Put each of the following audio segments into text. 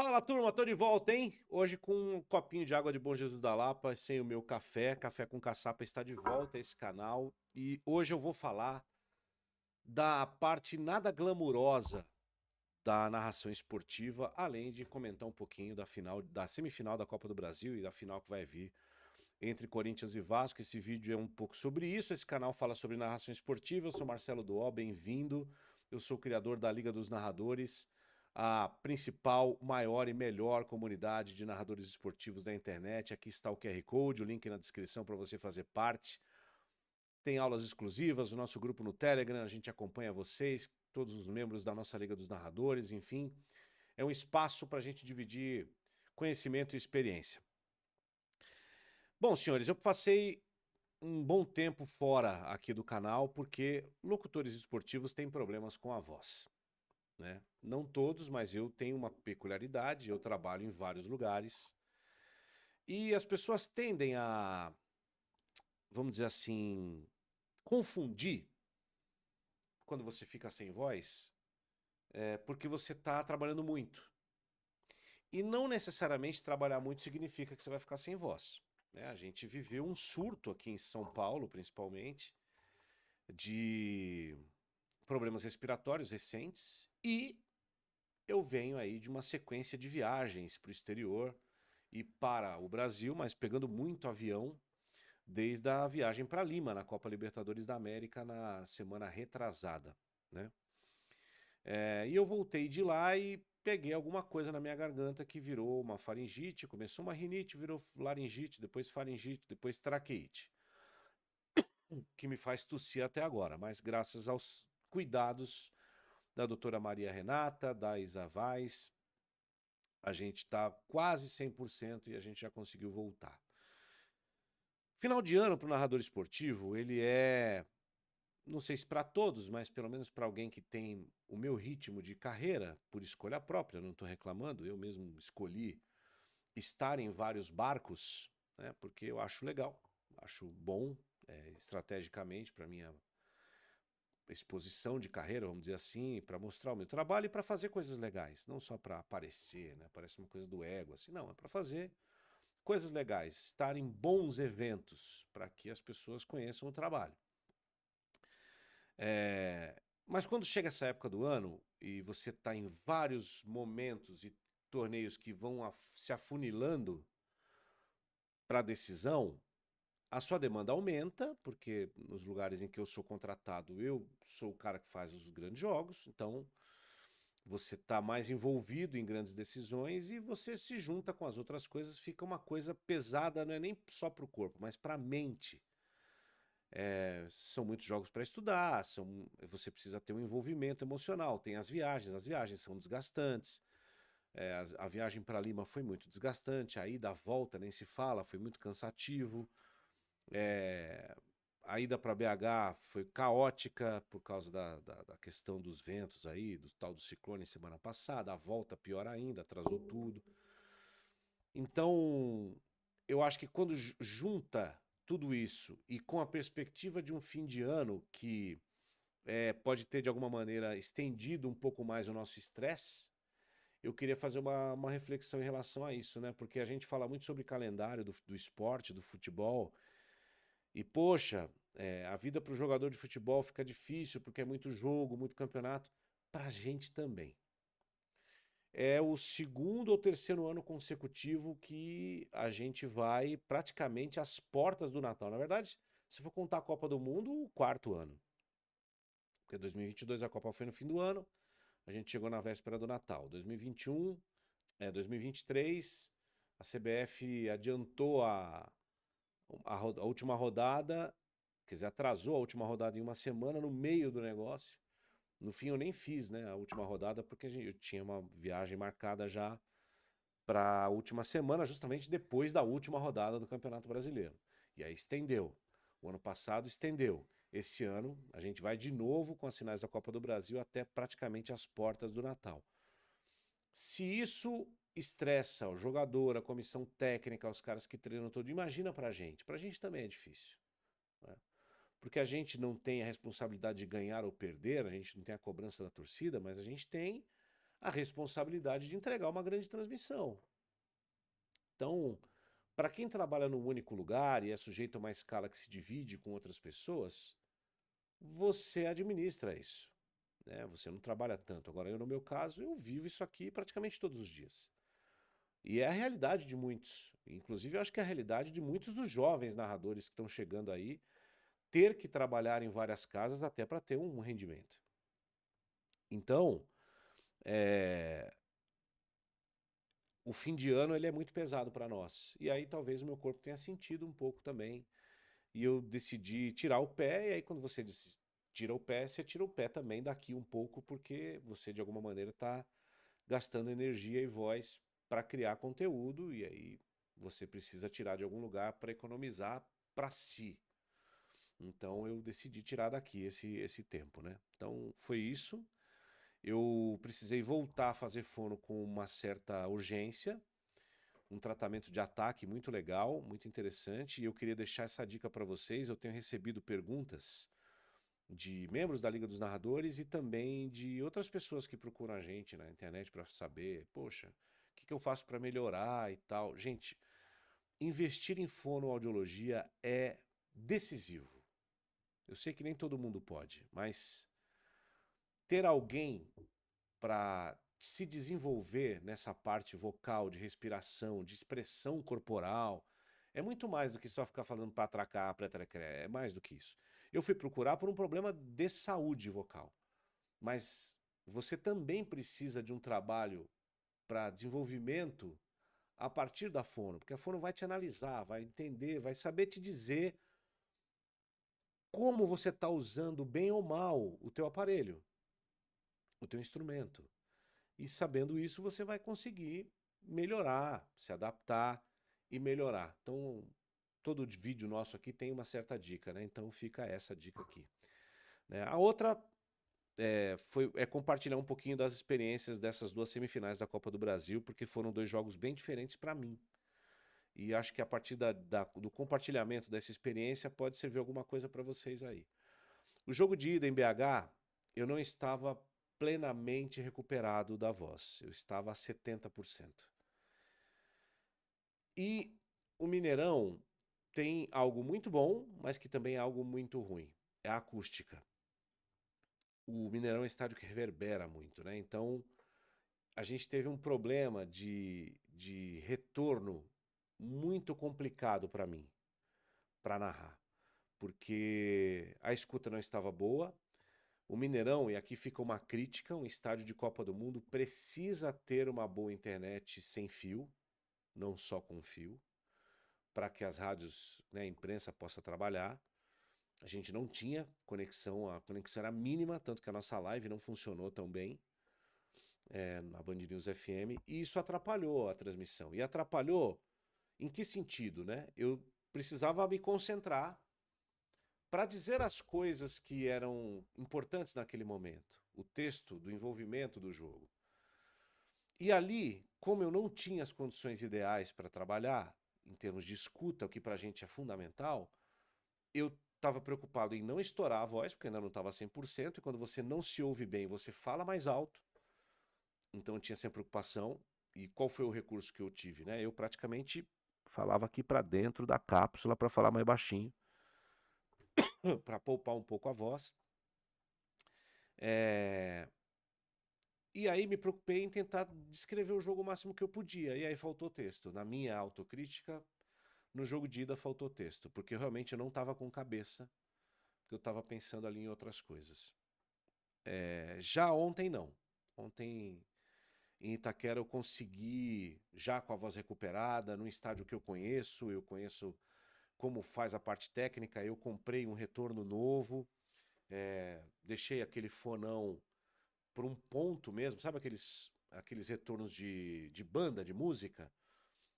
Fala, turma, tô de volta, hein? Hoje com um copinho de água de Bom Jesus da Lapa, sem o meu café. Café com Caçapa está de volta a esse canal. E hoje eu vou falar da parte nada glamurosa da narração esportiva, além de comentar um pouquinho da final, da semifinal da Copa do Brasil e da final que vai vir entre Corinthians e Vasco. Esse vídeo é um pouco sobre isso. Esse canal fala sobre narração esportiva. Eu sou Marcelo Duó, bem-vindo. Eu sou o criador da Liga dos Narradores, a principal, maior e melhor comunidade de narradores esportivos da internet. Aqui está o QR Code, o link na descrição para você fazer parte. Tem aulas exclusivas, o nosso grupo no Telegram, a gente acompanha vocês, todos os membros da nossa Liga dos Narradores, enfim. É um espaço para a gente dividir conhecimento e experiência. Bom, senhores, eu passei um bom tempo fora aqui do canal porque locutores esportivos têm problemas com a voz, né? Não todos, mas eu tenho uma peculiaridade, eu trabalho em vários lugares e as pessoas tendem a, vamos dizer assim, confundir quando você fica sem voz, porque você está trabalhando muito. E não necessariamente trabalhar muito significa que você vai ficar sem voz, né? A gente viveu um surto aqui em São Paulo, principalmente, de problemas respiratórios recentes e eu venho aí de uma sequência de viagens para o exterior e para o Brasil, mas pegando muito avião desde a viagem para Lima, na Copa Libertadores da América, na semana retrasada, né? E eu voltei de lá e peguei alguma coisa na minha garganta que virou uma faringite, começou uma rinite, virou laringite, depois faringite, depois traqueite, que me faz tossir até agora, mas graças aos cuidados da doutora Maria Renata, da Isa Vaz, a gente está quase 100% e a gente já conseguiu voltar. Final de ano para o narrador esportivo, ele é, não sei se para todos, mas pelo menos para alguém que tem o meu ritmo de carreira, por escolha própria, não estou reclamando, eu mesmo escolhi estar em vários barcos, né, porque eu acho legal, acho bom estrategicamente para minha exposição de carreira, vamos dizer assim, para mostrar o meu trabalho e para fazer coisas legais, não só para aparecer, né? Parece uma coisa do ego, assim, não, é para fazer coisas legais, estar em bons eventos para que as pessoas conheçam o trabalho. Mas quando chega essa época do ano e você está em vários momentos e torneios que vão se afunilando para a decisão, a sua demanda aumenta, porque nos lugares em que eu sou contratado, eu sou o cara que faz os grandes jogos, então você está mais envolvido em grandes decisões e você se junta com as outras coisas, fica uma coisa pesada, não é nem só para o corpo, mas para a mente. São muitos jogos para estudar, você precisa ter um envolvimento emocional, tem as viagens são desgastantes. A viagem para Lima foi muito desgastante, a ida, a volta, nem se fala, foi muito cansativo. É, a ida para BH foi caótica por causa da questão dos ventos aí, do tal do ciclone semana passada. A volta pior ainda, atrasou tudo. Então, eu acho que quando junta tudo isso e com a perspectiva de um fim de ano que pode ter de alguma maneira estendido um pouco mais o nosso estresse, eu queria fazer uma reflexão em relação a isso, né? Porque a gente fala muito sobre calendário do esporte, do futebol, e, poxa, a vida para o jogador de futebol fica difícil porque é muito jogo, muito campeonato. Para a gente também. É o segundo ou terceiro ano consecutivo que a gente vai praticamente às portas do Natal. Na verdade, se for contar a Copa do Mundo, o quarto ano. Porque 2022 a Copa foi no fim do ano, a gente chegou na véspera do Natal. 2021, 2023, a CBF adiantou a última rodada. Quer dizer, atrasou a última rodada em uma semana no meio do negócio. No fim, eu nem fiz, né, a última rodada, porque eu tinha uma viagem marcada já para a última semana, justamente depois da última rodada do Campeonato Brasileiro. E aí estendeu. O ano passado estendeu. Esse ano a gente vai de novo com as finais da Copa do Brasil até praticamente as portas do Natal. Se isso estressa o jogador, a comissão técnica, os caras que treinam todo, imagina pra gente. Pra gente também é difícil, né? Porque a gente não tem a responsabilidade de ganhar ou perder, a gente não tem a cobrança da torcida, mas a gente tem a responsabilidade de entregar uma grande transmissão. Então, para quem trabalha num único lugar e é sujeito a uma escala que se divide com outras pessoas, você administra isso, né? Você não trabalha tanto. Agora, eu, no meu caso, eu vivo isso aqui praticamente todos os dias. E é a realidade de muitos. Inclusive, eu acho que é a realidade de muitos dos jovens narradores que estão chegando aí, ter que trabalhar em várias casas até para ter um rendimento. Então, é, o fim de ano ele é muito pesado para nós. E aí talvez o meu corpo tenha sentido um pouco também. E eu decidi tirar o pé, e aí quando você tira o pé, você tira o pé também daqui um pouco, porque você de alguma maneira está gastando energia e voz para criar conteúdo, e aí você precisa tirar de algum lugar para economizar para si. Então eu decidi tirar daqui esse tempo, né? Então foi isso. Eu precisei voltar a fazer fono com uma certa urgência, um tratamento de ataque muito legal, muito interessante, e eu queria deixar essa dica para vocês. Eu tenho recebido perguntas de membros da Liga dos Narradores e também de outras pessoas que procuram a gente na internet para saber, poxa, o que eu faço para melhorar e tal. Gente, investir em fonoaudiologia é decisivo. Eu sei que nem todo mundo pode, mas ter alguém para se desenvolver nessa parte vocal, de respiração, de expressão corporal, é muito mais do que só ficar falando para atracar, é mais do que isso. Eu fui procurar por um problema de saúde vocal, mas você também precisa de um trabalho para desenvolvimento a partir da fono, porque a fono vai te analisar, vai entender, vai saber te dizer como você está usando bem ou mal o teu aparelho, o teu instrumento. E sabendo isso, você vai conseguir melhorar, se adaptar e melhorar. Então, todo vídeo nosso aqui tem uma certa dica, né? Então fica essa dica aqui. Né? A outra é compartilhar um pouquinho das experiências dessas duas semifinais da Copa do Brasil, porque foram dois jogos bem diferentes para mim. E acho que a partir do compartilhamento dessa experiência pode servir alguma coisa para vocês aí. O jogo de ida em BH, eu não estava plenamente recuperado da voz. Eu estava a 70%. E o Mineirão tem algo muito bom, mas que também é algo muito ruim. É a acústica. O Mineirão é um estádio que reverbera muito, né? Então, a gente teve um problema de retorno muito complicado para mim, para narrar. Porque a escuta não estava boa. O Mineirão, e aqui fica uma crítica, um estádio de Copa do Mundo precisa ter uma boa internet sem fio, não só com fio, para que as rádios, né, a imprensa possa trabalhar. A gente não tinha conexão, a conexão era mínima, tanto que a nossa live não funcionou tão bem na Band News FM, e isso atrapalhou a transmissão. E atrapalhou em que sentido, né? Eu precisava me concentrar para dizer as coisas que eram importantes naquele momento, o texto do envolvimento do jogo. E ali, como eu não tinha as condições ideais para trabalhar, em termos de escuta, o que para a gente é fundamental, eu estava preocupado em não estourar a voz, porque ainda não estava 100%, e quando você não se ouve bem, você fala mais alto. Então eu tinha essa preocupação. E qual foi o recurso que eu tive, né? Eu praticamente falava aqui para dentro da cápsula para falar mais baixinho, para poupar um pouco a voz. E aí me preocupei em tentar descrever o jogo o máximo que eu podia. E aí faltou texto. Na minha autocrítica, no jogo de ida faltou texto, porque realmente eu não estava com cabeça, porque eu estava pensando ali em outras coisas. Já ontem não. Ontem em Itaquera eu consegui, já com a voz recuperada, num estádio que eu conheço como faz a parte técnica, eu comprei um retorno novo, deixei aquele fonão por um ponto mesmo, sabe aqueles retornos de banda, de música?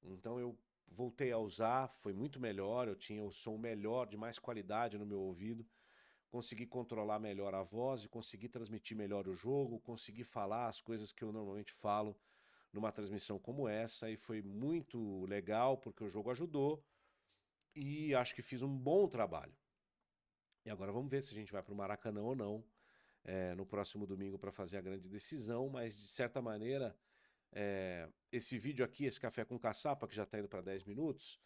Então eu voltei a usar, foi muito melhor, eu tinha o som melhor, de mais qualidade no meu ouvido, consegui controlar melhor a voz e consegui transmitir melhor o jogo, consegui falar as coisas que eu normalmente falo numa transmissão como essa, e foi muito legal porque o jogo ajudou e acho que fiz um bom trabalho. E agora vamos ver se a gente vai para o Maracanã ou não no próximo domingo para fazer a grande decisão, mas de certa maneira, esse vídeo aqui, esse Café com Caçapa, que já está indo para 10 minutos,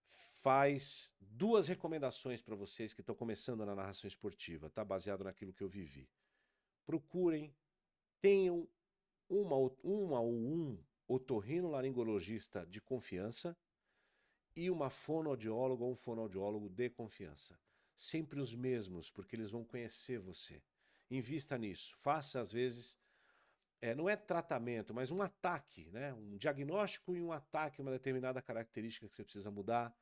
faz duas recomendações para vocês que estão começando na narração esportiva, tá? Baseado naquilo que eu vivi. Procurem, tenham uma ou um otorrinolaringologista de confiança e uma fonoaudióloga ou um fonoaudiólogo de confiança. Sempre os mesmos, porque eles vão conhecer você. Invista nisso. Faça, às vezes, não é tratamento, mas um ataque, né? Um diagnóstico e um ataque, uma determinada característica que você precisa mudar.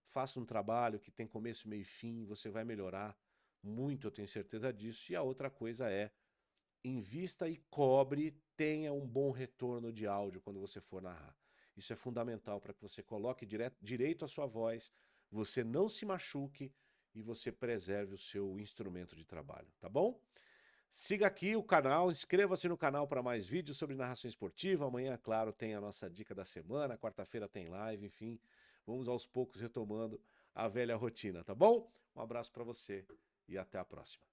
Faça um trabalho que tem começo, meio e fim, você vai melhorar muito, eu tenho certeza disso. E a outra coisa é, invista e cobre, tenha um bom retorno de áudio quando você for narrar. Isso é fundamental para que você coloque direito a sua voz, você não se machuque e você preserve o seu instrumento de trabalho, tá bom? Siga aqui o canal, inscreva-se no canal para mais vídeos sobre narração esportiva. Amanhã, claro, tem a nossa dica da semana, quarta-feira tem live, enfim. Vamos aos poucos retomando a velha rotina, tá bom? Um abraço para você e até a próxima.